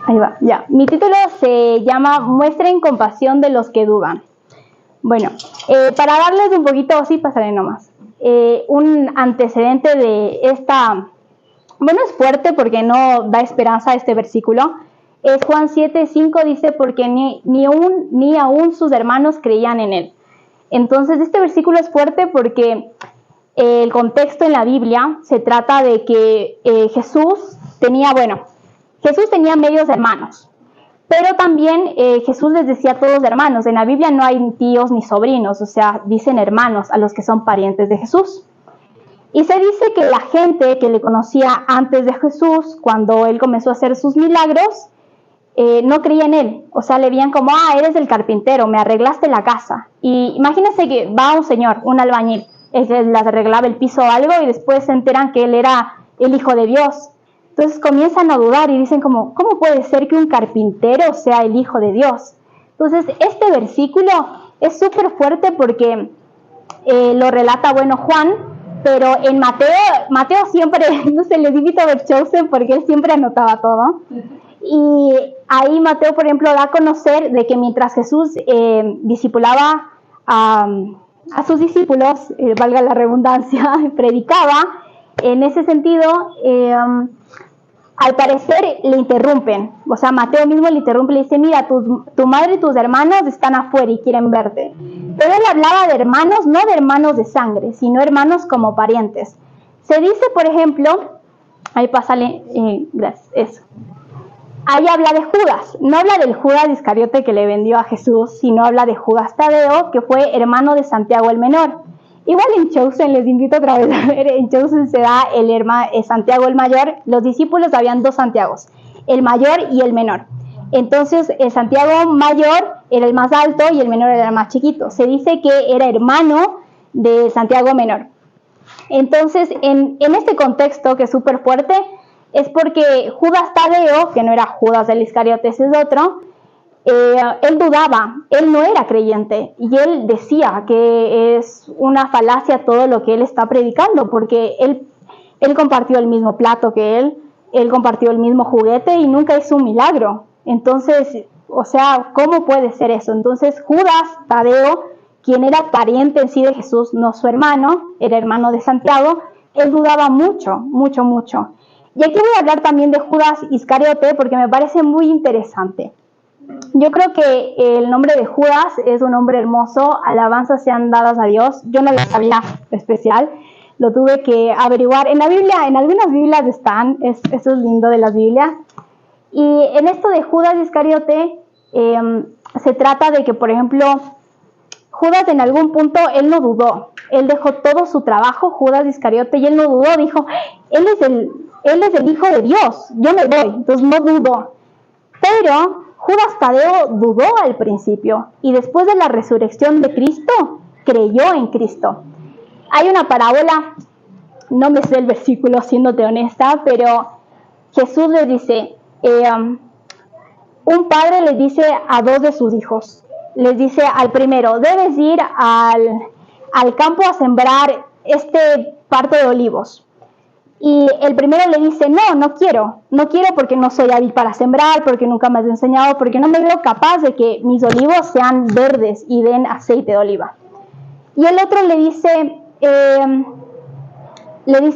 Ahí va, ya. Mi título se llama Muestren compasión de los que dudan. Bueno, para darles un poquito, sí, pasaré nomás, un antecedente de esta, bueno, es fuerte porque no da esperanza a este versículo. Es Juan 7:5, dice, porque ni aún sus hermanos creían en él. Entonces, este versículo es fuerte porque el contexto en la Biblia se trata de que Jesús tenía medios hermanos, pero también Jesús les decía a todos hermanos. En la Biblia no hay tíos ni sobrinos, o sea, dicen hermanos a los que son parientes de Jesús. Y se dice que la gente que le conocía antes de Jesús, cuando él comenzó a hacer sus milagros, no creía en él. O sea, le veían como, eres el carpintero, me arreglaste la casa. Y imagínense que va un señor, un albañil, el que les arreglaba el piso o algo, y después se enteran que él era el Hijo de Dios. Entonces comienzan a dudar y dicen como, ¿cómo puede ser que un carpintero sea el Hijo de Dios? Entonces este versículo es súper fuerte porque lo relata, Juan, pero en Mateo siempre, no sé, les invito a ver Chosen porque él siempre anotaba todo. Y ahí Mateo, por ejemplo, da a conocer de que mientras Jesús discipulaba a sus discípulos, valga la redundancia, predicaba, en ese sentido, al parecer le interrumpen. O sea, Mateo mismo le interrumpe y le dice, mira, tu madre y tus hermanos están afuera y quieren verte. Pero él hablaba de hermanos, no de hermanos de sangre, sino hermanos como parientes. Se dice, por ejemplo, ahí pásale, gracias, eso. Ahí habla de Judas, no habla del Judas Iscariote que le vendió a Jesús, sino habla de Judas Tadeo, que fue hermano de Santiago el menor. Igual en Chosen, les invito otra vez a ver, en Chosen se da el Santiago el mayor. Los discípulos habían dos Santiagos, el mayor y el menor. Entonces el Santiago mayor era el más alto y el menor era el más chiquito. Se dice que era hermano de Santiago menor. Entonces en este contexto, que es súper fuerte, es porque Judas Tadeo, que no era Judas el Iscariote, ese es otro, él dudaba, él no era creyente y él decía que es una falacia todo lo que él está predicando, porque él compartió el mismo plato que él compartió el mismo juguete y nunca hizo un milagro. Entonces, o sea, ¿cómo puede ser eso? Entonces Judas Tadeo, quien era pariente en sí de Jesús, no su hermano, era hermano de Santiago, él dudaba mucho, mucho, mucho. Y aquí voy a hablar también de Judas Iscariote porque me parece muy interesante. Yo creo que el nombre de Judas es un nombre hermoso, alabanzas sean dadas a Dios. Yo no lo sabía especial, lo tuve que averiguar. En la Biblia, en algunas Biblias están, eso es lindo de las Biblias. Y en esto de Judas Iscariote, se trata de que, por ejemplo, Judas en algún punto, él no dudó. Él dejó todo su trabajo, Judas Iscariote, y él no dudó, dijo, él es el Hijo de Dios, yo me voy, entonces no dudó. Pero Judas Tadeo dudó al principio y después de la resurrección de Cristo, creyó en Cristo. Hay una parábola, no me sé el versículo siéndote honesta, pero Jesús les dice, un padre les dice a dos de sus hijos, les dice al primero, debes ir al campo a sembrar este parto de olivos. Y el primero le dice, no quiero porque no soy hábil para sembrar, porque nunca me has enseñado, porque no me veo capaz de que mis olivos sean verdes y den aceite de oliva. Y el otro le dice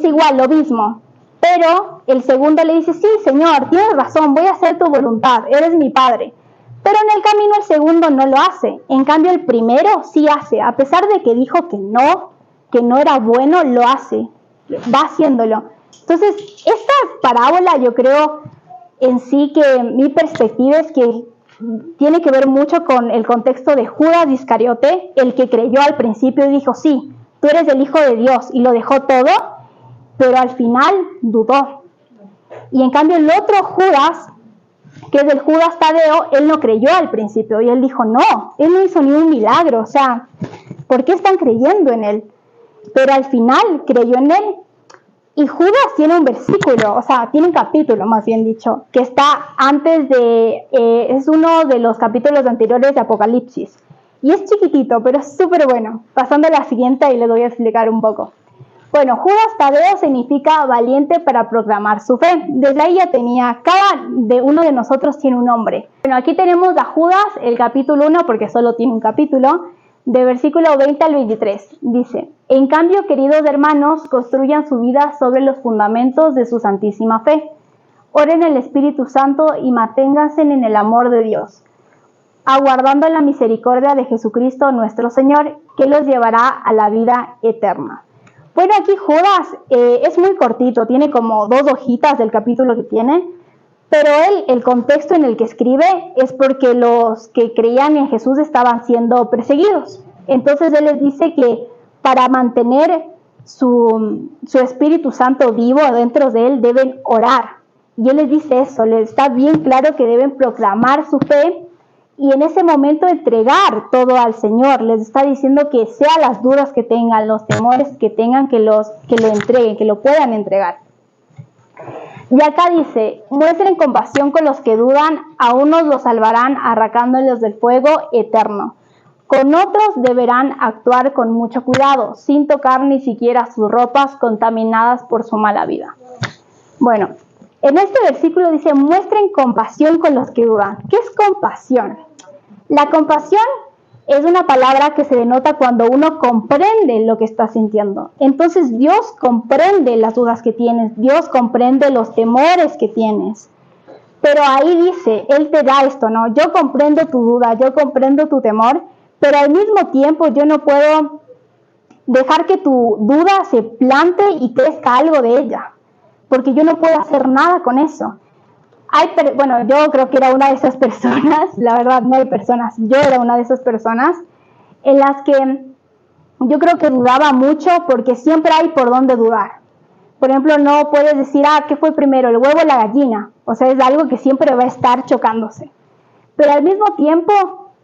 igual lo mismo, pero el segundo le dice, sí, Señor, tienes razón, voy a hacer tu voluntad, eres mi Padre. Pero en el camino el segundo no lo hace, en cambio el primero sí hace, a pesar de que dijo que no era bueno, lo hace. Va haciéndolo. Entonces, esta parábola yo creo en sí que mi perspectiva es que tiene que ver mucho con el contexto de Judas Iscariote, el que creyó al principio y dijo, sí, tú eres el Hijo de Dios, y lo dejó todo, pero al final dudó. Y en cambio el otro Judas, que es el Judas Tadeo, él no creyó al principio y él dijo, no, él no hizo ni un milagro, o sea, ¿por qué están creyendo en él? Pero al final creyó en él. Y Judas tiene un versículo, o sea, tiene un capítulo, más bien dicho, que está antes de, es uno de los capítulos anteriores de Apocalipsis. Y es chiquitito, pero es súper bueno. Pasando a la siguiente y les voy a explicar un poco. Bueno, Judas Tadeo significa valiente para proclamar su fe. Desde ahí ya tenía, cada uno de nosotros tiene un nombre. Bueno, aquí tenemos a Judas, el capítulo 1, porque solo tiene un capítulo, de versículo 20 al 23. Dice: en cambio, queridos hermanos, construyan su vida sobre los fundamentos de su santísima fe. Oren el Espíritu Santo y manténganse en el amor de Dios, aguardando la misericordia de Jesucristo nuestro Señor, que los llevará a la vida eterna. Bueno, aquí Judas es muy cortito, tiene como 2 hojitas del capítulo que tiene, pero el contexto en el que escribe es porque los que creían en Jesús estaban siendo perseguidos. Entonces él les dice que para mantener su Espíritu Santo vivo dentro de él deben orar. Y él les dice eso, les está bien claro que deben proclamar su fe y en ese momento entregar todo al Señor. Les está diciendo que sea las dudas que tengan, los temores que tengan, que lo entreguen, que lo puedan entregar. Y acá dice: muestren compasión con los que dudan, a unos los salvarán arrancándolos del fuego eterno. Con otros deberán actuar con mucho cuidado, sin tocar ni siquiera sus ropas contaminadas por su mala vida. Bueno, en este versículo dice: muestren compasión con los que dudan. ¿Qué es compasión? La compasión es una palabra que se denota cuando uno comprende lo que está sintiendo. Entonces Dios comprende las dudas que tienes, Dios comprende los temores que tienes. Pero ahí dice, Él te da esto, ¿no? Yo comprendo tu duda, yo comprendo tu temor, pero al mismo tiempo yo no puedo dejar que tu duda se plante y crezca algo de ella, porque yo no puedo hacer nada con eso. Bueno, yo creo que era una de esas personas, la verdad no hay personas, yo era una de esas personas en las que yo creo que dudaba mucho porque siempre hay por dónde dudar. Por ejemplo, no puedes decir, ¿qué fue primero, el huevo o la gallina? O sea, es algo que siempre va a estar chocándose. Pero al mismo tiempo,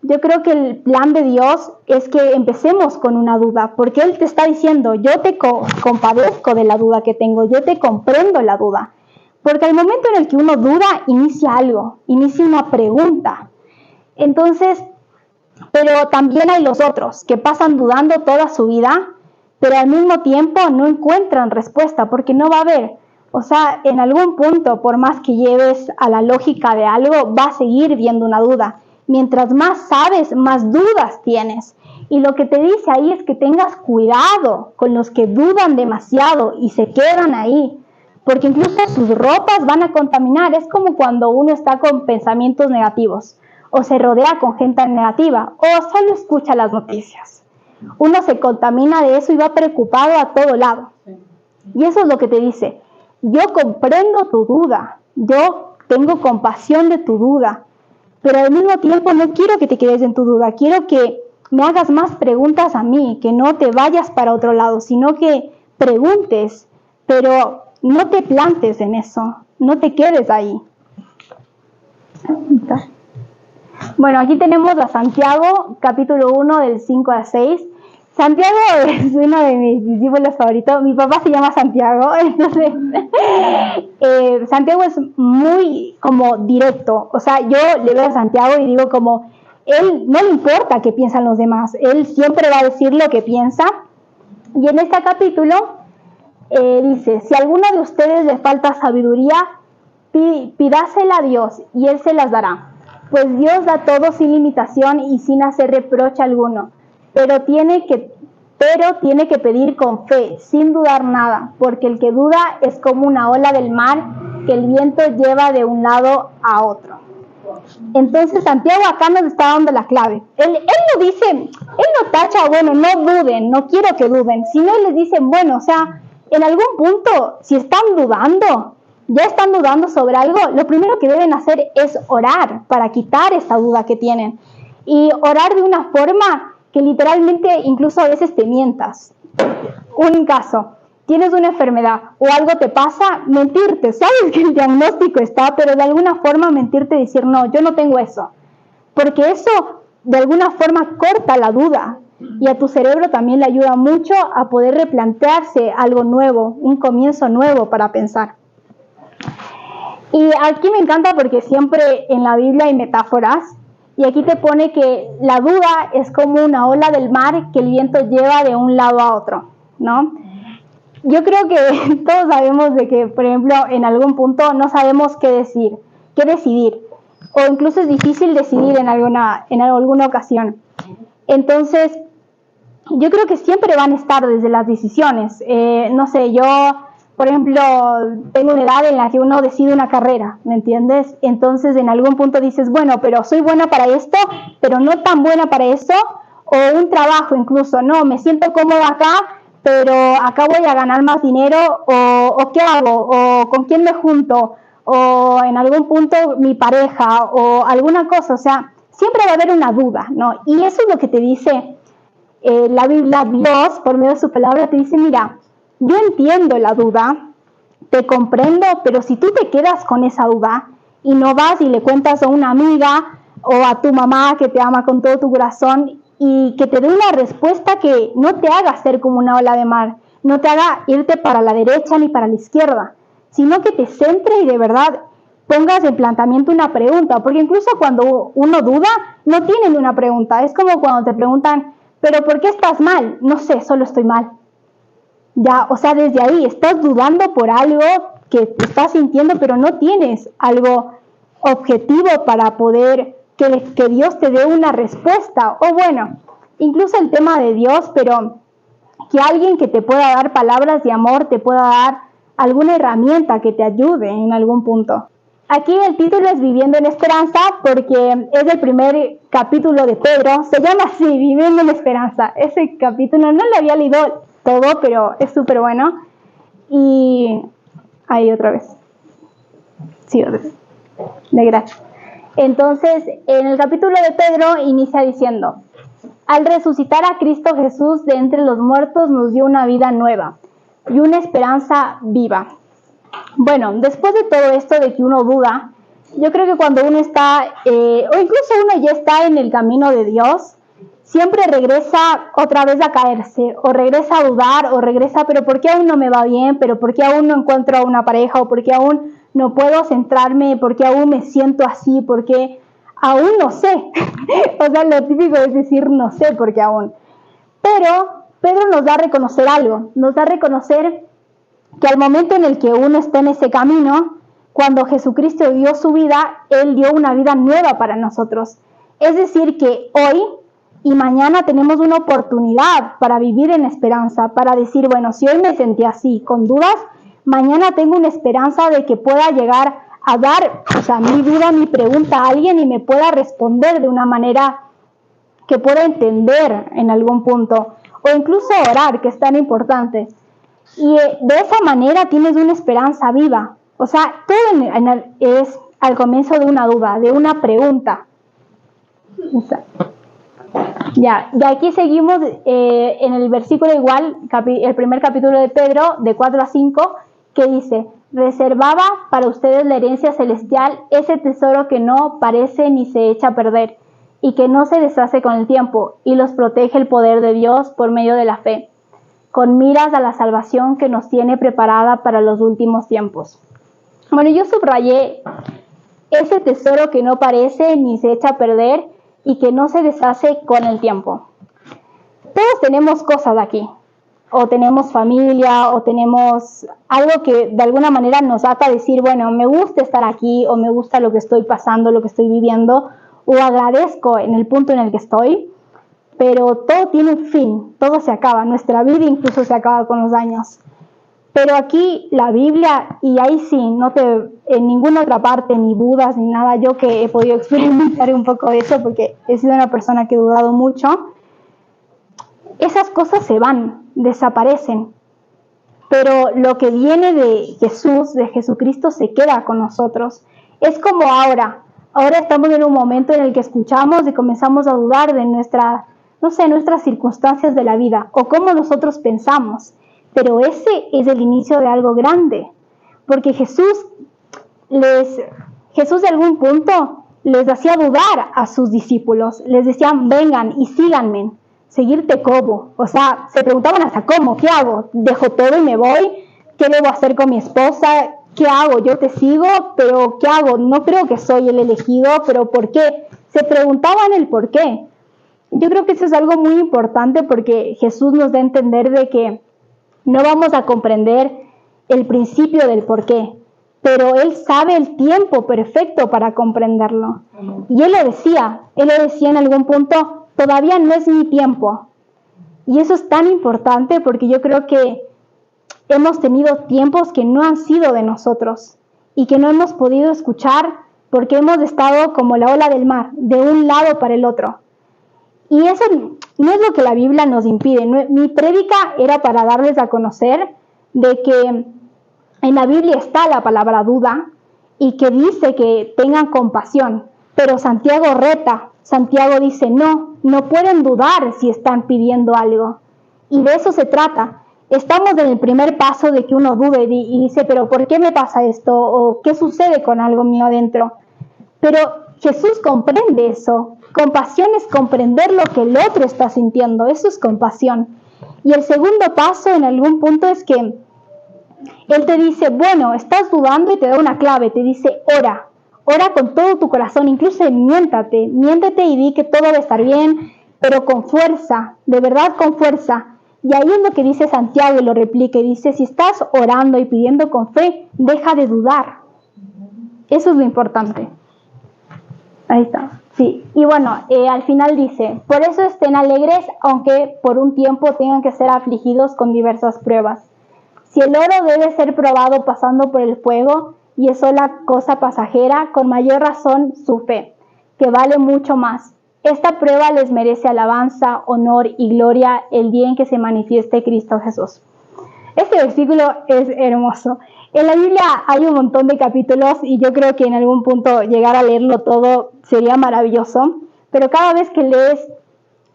yo creo que el plan de Dios es que empecemos con una duda, porque Él te está diciendo, yo te compadezco de la duda que tengo, yo te comprendo la duda. Porque al momento en el que uno duda, inicia algo, inicia una pregunta. Entonces, pero también hay los otros que pasan dudando toda su vida, pero al mismo tiempo no encuentran respuesta porque no va a haber. O sea, en algún punto, por más que lleves a la lógica de algo, va a seguir viendo una duda. Mientras más sabes, más dudas tienes. Y lo que te dice ahí es que tengas cuidado con los que dudan demasiado y se quedan ahí. Porque incluso sus ropas van a contaminar. Es como cuando uno está con pensamientos negativos, o se rodea con gente negativa, o solo escucha las noticias. Uno se contamina de eso y va preocupado a todo lado. Y eso es lo que te dice. Yo comprendo tu duda, yo tengo compasión de tu duda, pero al mismo tiempo no quiero que te quedes en tu duda, quiero que me hagas más preguntas a mí, que no te vayas para otro lado, sino que preguntes, pero no te plantes en eso, no te quedes ahí. Bueno, aquí tenemos a Santiago, capítulo 1, del 5 al 6. Santiago es uno de mis discípulos favoritos. Mi papá se llama Santiago, entonces Santiago es muy como directo. O sea, yo le veo a Santiago y digo como, él no le importa qué piensan los demás, él siempre va a decir lo que piensa. Y en este capítulo dice, si a alguno de ustedes le falta sabiduría, pídasela a Dios y Él se las dará. Pues Dios da todo sin limitación y sin hacer reproche alguno. Pero tiene que pedir con fe, sin dudar nada, porque el que duda es como una ola del mar que el viento lleva de un lado a otro. Entonces Santiago acá nos está dando la clave. Él no dice, él no tacha, bueno, no duden, no quiero que duden, sino él les dice, bueno, o sea, en algún punto, si están dudando, ya están dudando sobre algo, lo primero que deben hacer es orar para quitar esta duda que tienen. Y orar de una forma que literalmente incluso a veces te mientas. Un caso, tienes una enfermedad o algo te pasa, mentirte, sabes que el diagnóstico está, pero de alguna forma mentirte y decir, no, yo no tengo eso. Porque eso de alguna forma corta la duda y a tu cerebro también le ayuda mucho a poder replantearse algo nuevo, un comienzo nuevo para pensar. Y aquí me encanta porque siempre en la Biblia hay metáforas. Y aquí te pone que la duda es como una ola del mar que el viento lleva de un lado a otro, ¿no? yo creo que todos sabemos de que, por ejemplo, en algún punto no sabemos qué decidir, o incluso es difícil decidir en alguna ocasión. Entonces, yo creo que siempre van a estar desde las decisiones. No sé, yo, por ejemplo, tengo una edad en la que uno decide una carrera, ¿me entiendes? Entonces, en algún punto dices, bueno, pero soy buena para esto, pero no tan buena para eso, o un trabajo incluso, no, me siento cómoda acá, pero acá voy a ganar más dinero, o qué hago, o con quién me junto, o en algún punto mi pareja, o alguna cosa, o sea, siempre va a haber una duda, ¿no? Y eso es lo que te dice la Biblia. Dios, por medio de su palabra, te dice, mira, yo entiendo la duda, te comprendo, pero si tú te quedas con esa duda y no vas y le cuentas a una amiga o a tu mamá que te ama con todo tu corazón y que te dé una respuesta que no te haga ser como una ola de mar, no te haga irte para la derecha ni para la izquierda, sino que te centre y de verdad pongas en planteamiento una pregunta, porque incluso cuando uno duda, no tienen una pregunta, es como cuando te preguntan, pero ¿por qué estás mal? No sé, solo estoy mal. Ya, o sea, desde ahí estás dudando por algo que te estás sintiendo, pero no tienes algo objetivo para poder que Dios te dé una respuesta. O bueno, incluso el tema de Dios, pero que alguien que te pueda dar palabras de amor, te pueda dar alguna herramienta que te ayude en algún punto. Aquí el título es Viviendo en Esperanza porque es el primer capítulo de Pedro, se llama así, Viviendo en Esperanza. Ese capítulo no lo había leído todo, pero es súper bueno. Y ahí otra vez. Sí, otra vez. De gracia. Entonces, en el capítulo de Pedro inicia diciendo, al resucitar a Cristo Jesús de entre los muertos nos dio una vida nueva y una esperanza viva. Bueno, después de todo esto de que uno duda, yo creo que cuando uno está, o incluso uno ya está en el camino de Dios, siempre regresa otra vez a caerse, o regresa a dudar, o regresa, pero ¿por qué aún no me va bien? ¿Pero por qué aún no encuentro a una pareja? ¿O por qué aún no puedo centrarme? ¿Por qué aún me siento así? ¿Por qué aún no sé? O sea, lo típico es decir no sé porque aún. Pero Pedro nos da a reconocer algo, nos da a reconocer que al momento en el que uno está en ese camino, cuando Jesucristo dio su vida, Él dio una vida nueva para nosotros. Es decir, que hoy y mañana tenemos una oportunidad para vivir en esperanza, para decir, bueno, si hoy me sentí así, con dudas, mañana tengo una esperanza de que pueda llegar a dar, o sea, mi duda, mi pregunta a alguien y me pueda responder de una manera que pueda entender en algún punto, o incluso orar, que es tan importante. Y de esa manera tienes una esperanza viva. O sea, todo es al comienzo de una duda, de una pregunta. Ya, de aquí seguimos en el versículo igual, el primer capítulo de Pedro, de 4 a 5, que dice, reservaba para ustedes la herencia celestial, ese tesoro que no parece ni se echa a perder, y que no se deshace con el tiempo, y los protege el poder de Dios por medio de la fe, con miras a la salvación que nos tiene preparada para los últimos tiempos. Bueno, yo subrayé ese tesoro que no parece ni se echa a perder y que no se deshace con el tiempo. Todos tenemos cosas aquí, o tenemos familia, o tenemos algo que de alguna manera nos ata a decir, bueno, me gusta estar aquí, o me gusta lo que estoy pasando, lo que estoy viviendo, o agradezco en el punto en el que estoy. Pero todo tiene un fin, todo se acaba, nuestra vida incluso se acaba con los años. Pero aquí la Biblia, y ahí sí, en ninguna otra parte, ni dudas, ni nada, yo que he podido experimentar un poco de eso, porque he sido una persona que he dudado mucho, esas cosas se van, desaparecen. Pero lo que viene de Jesús, de Jesucristo, se queda con nosotros. Es como ahora estamos en un momento en el que escuchamos y comenzamos a dudar de nuestras circunstancias de la vida o cómo nosotros pensamos, pero ese es el inicio de algo grande, porque Jesús de algún punto les hacía dudar a sus discípulos, les decían, vengan y síganme, seguirte cómo, o sea, se preguntaban hasta cómo, ¿qué hago? ¿Dejo todo y me voy? ¿Qué debo hacer con mi esposa? ¿Qué hago? Yo te sigo, pero ¿qué hago? No creo que soy el elegido, pero ¿por qué? Se preguntaban el por qué. Yo creo que eso es algo muy importante porque Jesús nos da a entender de que No vamos a comprender el principio del por qué, pero Él sabe el tiempo perfecto para comprenderlo. Y Él lo decía en algún punto, todavía no es mi tiempo. Y eso es tan importante porque yo creo que hemos tenido tiempos que no han sido de nosotros y que no hemos podido escuchar porque hemos estado como la ola del mar, de un lado para el otro. Y eso no es lo que la Biblia nos impide. Mi prédica era para darles a conocer de que en la Biblia está la palabra duda y que dice que tengan compasión, pero Santiago reta. Santiago dice, no pueden dudar si están pidiendo algo. Y de eso se trata. Estamos en el primer paso de que uno dude y dice, pero ¿por qué me pasa esto? ¿O qué sucede con algo mío adentro? Pero Jesús comprende eso. Compasión es comprender lo que el otro está sintiendo. Eso es compasión. Y el segundo paso en algún punto es que Él te dice, bueno, estás dudando y te da una clave. Te dice, ora con todo tu corazón. Incluso miéntete y di que todo va a estar bien, pero con fuerza, de verdad con fuerza. Y ahí es lo que dice Santiago y lo replica y dice, si estás orando y pidiendo con fe, deja de dudar. Eso es lo importante. Ahí está, sí. Y bueno, al final dice, por eso estén alegres, aunque por un tiempo tengan que ser afligidos con diversas pruebas. Si el oro debe ser probado pasando por el fuego, y es sola cosa pasajera, con mayor razón su fe, que vale mucho más. Esta prueba les merece alabanza, honor y gloria el día en que se manifieste Cristo Jesús. Este versículo es hermoso. En la Biblia hay un montón de capítulos y yo creo que en algún punto llegar a leerlo todo sería maravilloso, pero cada vez que lees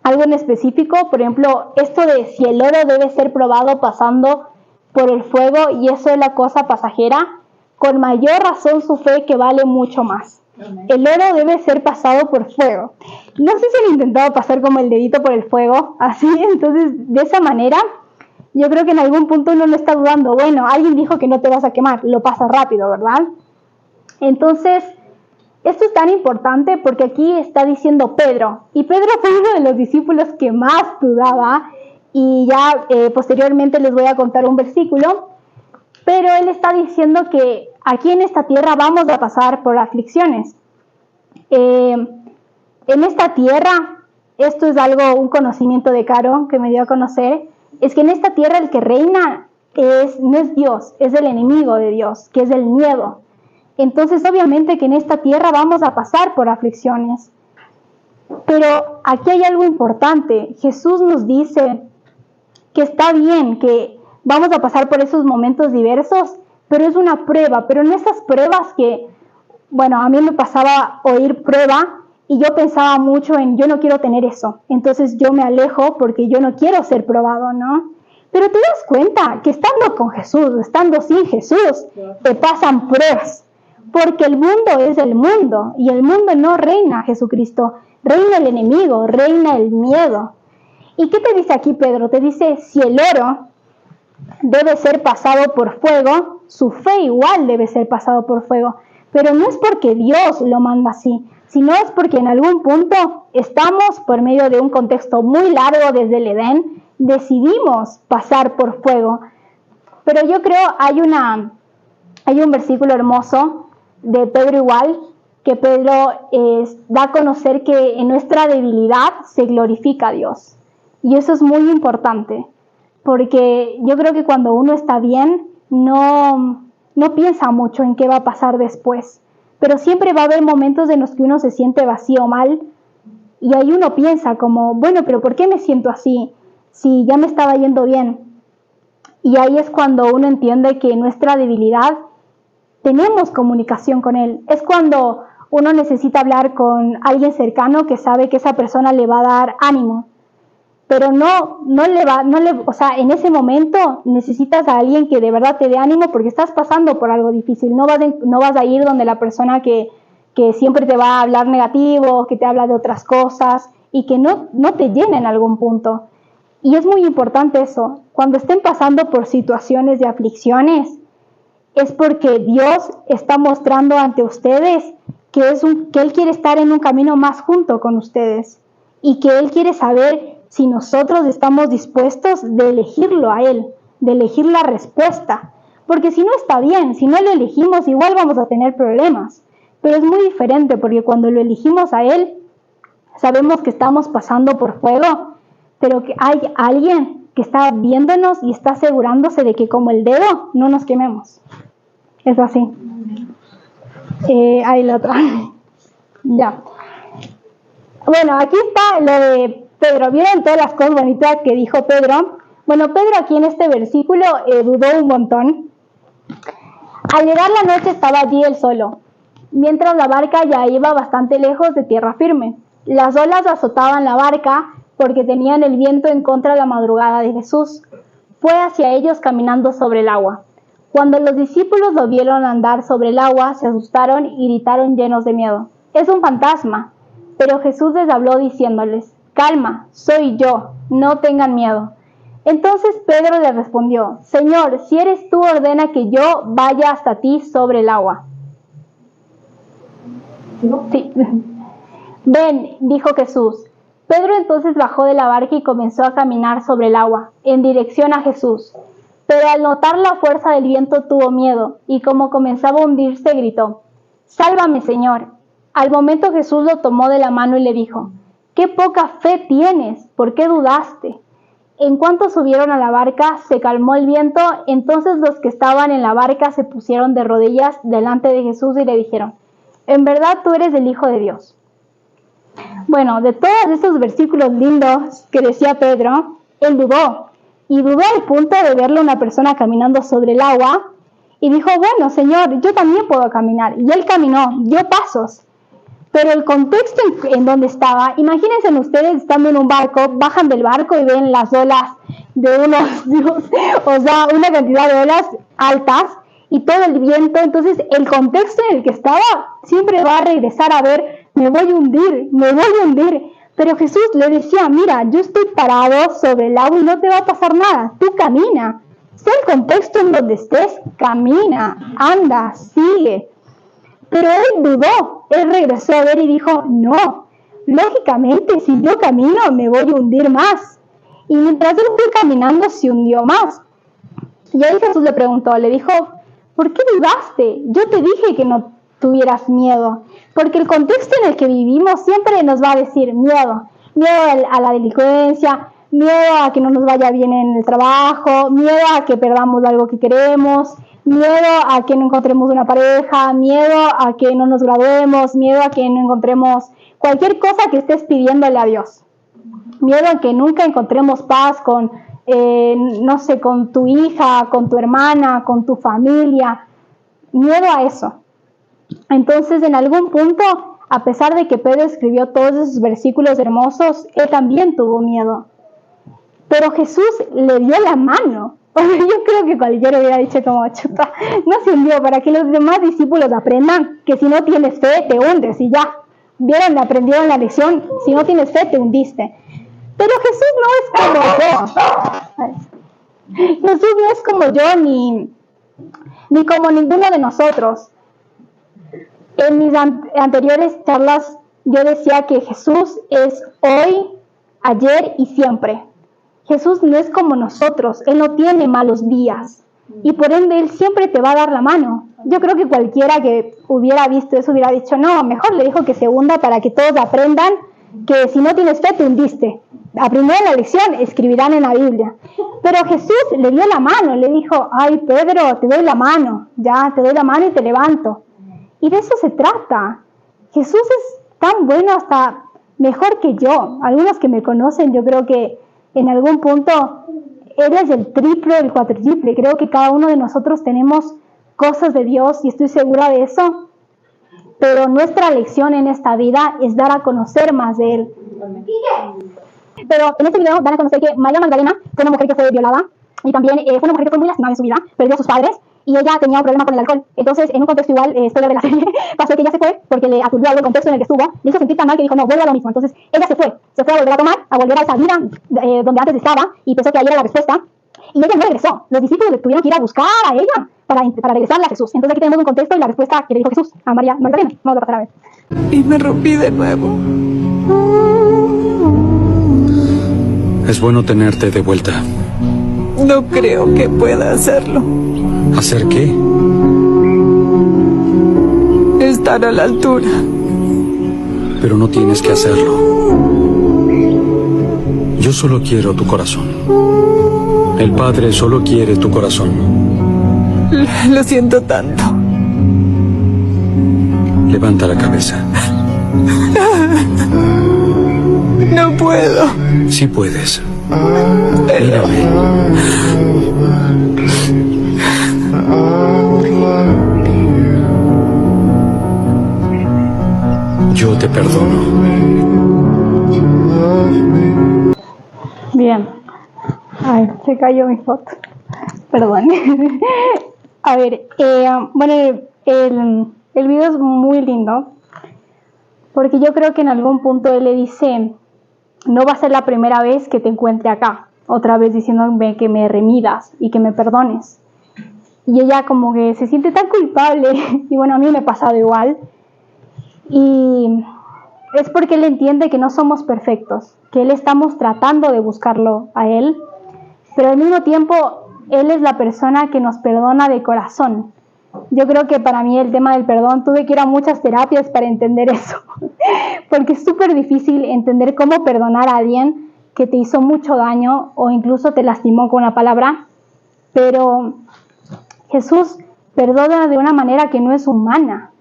algo en específico, por ejemplo, esto de si el oro debe ser probado pasando por el fuego y eso es la cosa pasajera, con mayor razón su fe que vale mucho más. El oro debe ser pasado por fuego. No sé si han intentado pasar como el dedito por el fuego, así, entonces de esa manera yo creo que en algún punto uno no está dudando, bueno, alguien dijo que no te vas a quemar, lo pasa rápido, ¿verdad? Entonces, esto es tan importante porque aquí está diciendo Pedro, y Pedro fue uno de los discípulos que más dudaba, y ya posteriormente les voy a contar un versículo, pero él está diciendo que aquí en esta tierra vamos a pasar por aflicciones. En esta tierra, esto es un conocimiento de Caro que me dio a conocer, es que en esta tierra el que reina no es Dios, es el enemigo de Dios, que es el miedo. Entonces, obviamente que en esta tierra vamos a pasar por aflicciones. Pero aquí hay algo importante. Jesús nos dice que está bien, que vamos a pasar por esos momentos diversos, pero es una prueba. Pero en esas pruebas que, bueno, a mí me pasaba oír prueba y yo pensaba mucho en yo no quiero tener eso. Entonces yo me alejo porque yo no quiero ser probado, ¿no? Pero te das cuenta que estando con Jesús, estando sin Jesús, te pasan pruebas. Porque el mundo es el mundo y el mundo no reina Jesucristo. Reina el enemigo, reina el miedo. ¿Y qué te dice aquí Pedro? Te dice, si el oro debe ser pasado por fuego, su fe igual debe ser pasado por fuego. Pero no es porque Dios lo manda así, sino es porque en algún punto estamos por medio de un contexto muy largo desde el Edén, decidimos pasar por fuego. Pero yo creo hay un versículo hermoso de Pedro igual, que Pedro da a conocer que en nuestra debilidad se glorifica a Dios. Y eso es muy importante, porque yo creo que cuando uno está bien, no piensa mucho en qué va a pasar después. Pero siempre va a haber momentos en los que uno se siente vacío, mal, y ahí uno piensa como, bueno, pero ¿por qué me siento así? Si ya me estaba yendo bien. Y ahí es cuando uno entiende que nuestra debilidad tenemos comunicación con Él. Es cuando uno necesita hablar con alguien cercano que sabe que esa persona le va a dar ánimo. Pero o sea, en ese momento necesitas a alguien que de verdad te dé ánimo porque estás pasando por algo difícil. No vas a ir donde la persona que siempre te va a hablar negativo, que te habla de otras cosas y que no te llena en algún punto. Y es muy importante eso. Cuando estén pasando por situaciones de aflicciones, es porque Dios está mostrando ante ustedes que Él quiere estar en un camino más junto con ustedes y que Él quiere saber si nosotros estamos dispuestos de elegirlo a Él, de elegir la respuesta, porque si no está bien, si no lo elegimos igual vamos a tener problemas, pero es muy diferente porque cuando lo elegimos a Él, sabemos que estamos pasando por fuego, pero que hay alguien que está viéndonos y está asegurándose de que como el dedo no nos quememos. Es así. Ahí la otra. Ya. Bueno, aquí está lo de Pedro. ¿Vieron todas las cosas bonitas que dijo Pedro? Bueno, Pedro aquí en este versículo dudó un montón. Al llegar la noche estaba allí él solo, mientras la barca ya iba bastante lejos de tierra firme. Las olas azotaban la barca porque tenían el viento en contra de la madrugada de Jesús. Fue hacia ellos caminando sobre el agua. Cuando los discípulos lo vieron andar sobre el agua, se asustaron y gritaron llenos de miedo: «¡Es un fantasma!». Pero Jesús les habló diciéndoles: «Calma, soy yo, no tengan miedo». Entonces Pedro le respondió: «Señor, si eres tú, ordena que yo vaya hasta ti sobre el agua». Sí. «Ven», dijo Jesús. Pedro entonces bajó de la barca y comenzó a caminar sobre el agua, en dirección a Jesús. Pero al notar la fuerza del viento tuvo miedo, y como comenzaba a hundirse, gritó: «¡Sálvame, Señor!». Al momento Jesús lo tomó de la mano y le dijo: «¡Qué poca fe tienes! ¿Por qué dudaste?». En cuanto subieron a la barca, se calmó el viento. Entonces los que estaban en la barca se pusieron de rodillas delante de Jesús y le dijeron: «En verdad tú eres el Hijo de Dios». Bueno, de todos estos versículos lindos que decía Pedro, él dudó. Y dudó al punto de verle a una persona caminando sobre el agua. Y dijo: «Bueno, Señor, yo también puedo caminar». Y él caminó, dio pasos. Pero el contexto en donde estaba, imagínense ustedes estando en un barco, bajan del barco y ven las olas de o sea, una cantidad de olas altas y todo el viento. Entonces el contexto en el que estaba siempre va a regresar a ver: me voy a hundir, me voy a hundir. Pero Jesús le decía: «Mira, yo estoy parado sobre el agua y no te va a pasar nada, tú camina. Sea el contexto en donde estés, camina, anda, sigue». Pero él dudó, él regresó a ver y dijo: «No, lógicamente si yo camino me voy a hundir más». Y mientras él fue caminando se hundió más. Y ahí Jesús le preguntó, le dijo: «¿Por qué dudaste? Yo te dije que no tuvieras miedo». Porque el contexto en el que vivimos siempre nos va a decir miedo. Miedo a la delincuencia, miedo a que no nos vaya bien en el trabajo, miedo a que perdamos algo que queremos, miedo a que no encontremos una pareja, miedo a que no nos graduemos, miedo a que no encontremos cualquier cosa que estés pidiéndole a Dios. Miedo a que nunca encontremos paz con, no sé, con tu hija, con tu hermana, con tu familia. Miedo a eso. Entonces, en algún punto, a pesar de que Pedro escribió todos esos versículos hermosos, él también tuvo miedo. Pero Jesús le dio la mano. Yo creo que cualquiera hubiera dicho como: «Chuta, no se hundió», para que los demás discípulos aprendan que si no tienes fe te hundes y ya. Vieron, aprendieron la lección: si no tienes fe te hundiste. Pero Jesús no es como yo. Jesús no es como yo ni como ninguno de nosotros. En mis anteriores charlas yo decía que Jesús es hoy, ayer y siempre. Jesús no es como nosotros, Él no tiene malos días y por ende Él siempre te va a dar la mano. Yo creo que cualquiera que hubiera visto eso hubiera dicho: «No, mejor le dijo que se hunda para que todos aprendan que si no tienes fe te hundiste. Aprendieron la lección, escribirán en la Biblia». Pero Jesús le dio la mano, le dijo: «Ay, Pedro, te doy la mano, ya, te doy la mano y te levanto». Y de eso se trata. Jesús es tan bueno, hasta mejor que yo. Algunos que me conocen, yo creo que en algún punto Él es el triple, el cuatriple. Creo que cada uno de nosotros tenemos cosas de Dios y estoy segura de eso. Pero nuestra lección en esta vida es dar a conocer más de Él. Pero en este video van a conocer que María Magdalena fue una mujer que fue violada y también fue una mujer que fue muy lastimada en su vida, perdió a sus padres y ella tenía un problema con el alcohol. Entonces, en un contexto igual, spoiler de la serie, pasó que ella se fue porque le aturdió algo el contexto en el que estuvo, le hizo sentir tan mal que dijo: «No, vuelvo a lo mismo». Entonces, ella se fue a volver a tomar, a volver a esa vida donde antes estaba y pensó que ahí era la respuesta. Y ella no regresó. Los discípulos tuvieron que ir a buscar a ella para regresarla a Jesús. Entonces aquí tenemos un contexto y la respuesta que le dijo Jesús a María Magdalena. Vamos a pasar a ver. Y me rompí de nuevo. Es bueno tenerte de vuelta. No creo que pueda hacerlo. ¿Hacer qué? Estar a la altura. Pero no tienes que hacerlo. Yo solo quiero tu corazón. El Padre solo quiere tu corazón. Lo siento tanto. Levanta la cabeza. No puedo. Sí puedes. Mírame. Yo te perdono. Bien. Ay, se cayó mi foto. Perdón. A ver, bueno, el video es muy lindo porque yo creo que en algún punto él le dice, no va a ser la primera vez que te encuentre acá, otra vez diciéndome que me remidas y que me perdones. Y ella como que se siente tan culpable, y bueno, a mí me ha pasado igual, y es porque él entiende que no somos perfectos, que él estamos tratando de buscarlo a él, pero al mismo tiempo él es la persona que nos perdona de corazón. Yo creo que para mí el tema del perdón, tuve que ir a muchas terapias para entender eso, porque es súper difícil entender cómo perdonar a alguien que te hizo mucho daño o incluso te lastimó con una palabra, pero Jesús perdona de una manera que no es humana,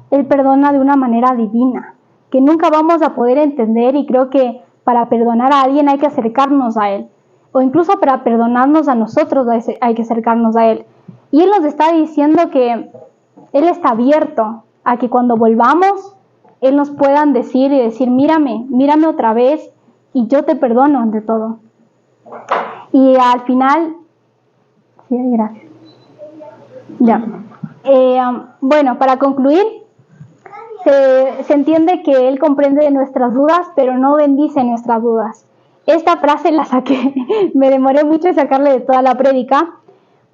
Él perdona de una manera divina, que nunca vamos a poder entender, y creo que para perdonar a alguien hay que acercarnos a Él, o incluso para perdonarnos a nosotros hay que acercarnos a Él. Y Él nos está diciendo que Él está abierto a que cuando volvamos, Él nos puedan decir y decir, mírame otra vez y yo te perdono ante todo. Y al final, sí, gracias. Ya. Bueno, para concluir, se entiende que Él comprende nuestras dudas, pero no bendice nuestras dudas. Esta frase la saqué, me demoré mucho en sacarle de toda la prédica,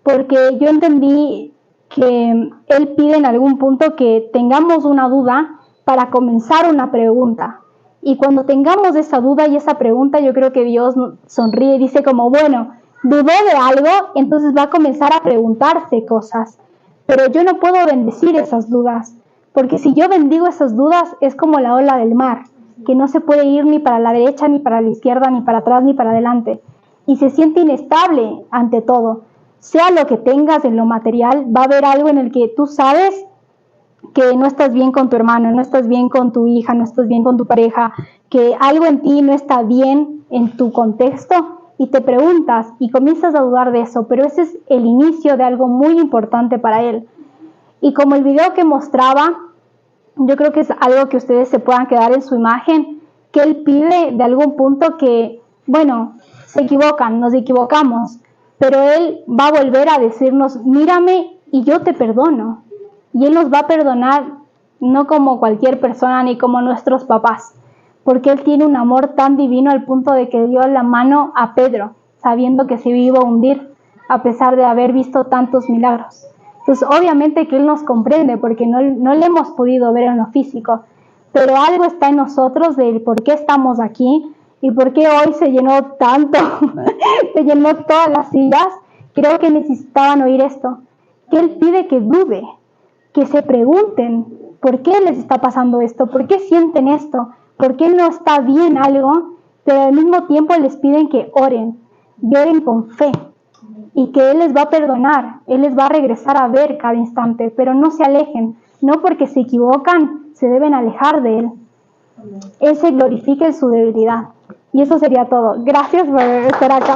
porque yo entendí que Él pide en algún punto que tengamos una duda para comenzar una pregunta. Y cuando tengamos esa duda y esa pregunta, yo creo que Dios sonríe y dice como, bueno, dudó de algo, entonces va a comenzar a preguntarse cosas. Pero yo no puedo bendecir esas dudas, porque si yo bendigo esas dudas es como la ola del mar, que no se puede ir ni para la derecha, ni para la izquierda, ni para atrás, ni para adelante. Y se siente inestable ante todo. Sea lo que tengas en lo material, va a haber algo en el que tú sabes que no estás bien con tu hermano, no estás bien con tu hija, no estás bien con tu pareja, que algo en ti no está bien en tu contexto, y te preguntas y comienzas a dudar de eso, pero ese es el inicio de algo muy importante para Él. Y como el video que mostraba, yo creo que es algo que ustedes se puedan quedar en su imagen, que Él pide de algún punto que, bueno, se equivocan, nos equivocamos, pero Él va a volver a decirnos, mírame y yo te perdono. Y Él nos va a perdonar no como cualquier persona ni como nuestros papás, porque Él tiene un amor tan divino al punto de que dio la mano a Pedro, sabiendo que se iba a hundir, a pesar de haber visto tantos milagros. Entonces, obviamente que Él nos comprende, porque no le hemos podido ver en lo físico, pero algo está en nosotros del por qué estamos aquí y por qué hoy se llenó tanto, se llenó todas las sillas. Creo que necesitaban oír esto, que Él pide que dude, que se pregunten por qué les está pasando esto, por qué sienten esto, por qué no está bien algo, pero al mismo tiempo les piden que oren, y oren con fe, y que Él les va a perdonar, Él les va a regresar a ver cada instante, pero no se alejen, no porque se equivocan, se deben alejar de Él. Él se glorifica en su debilidad. Y eso sería todo. Gracias por estar acá.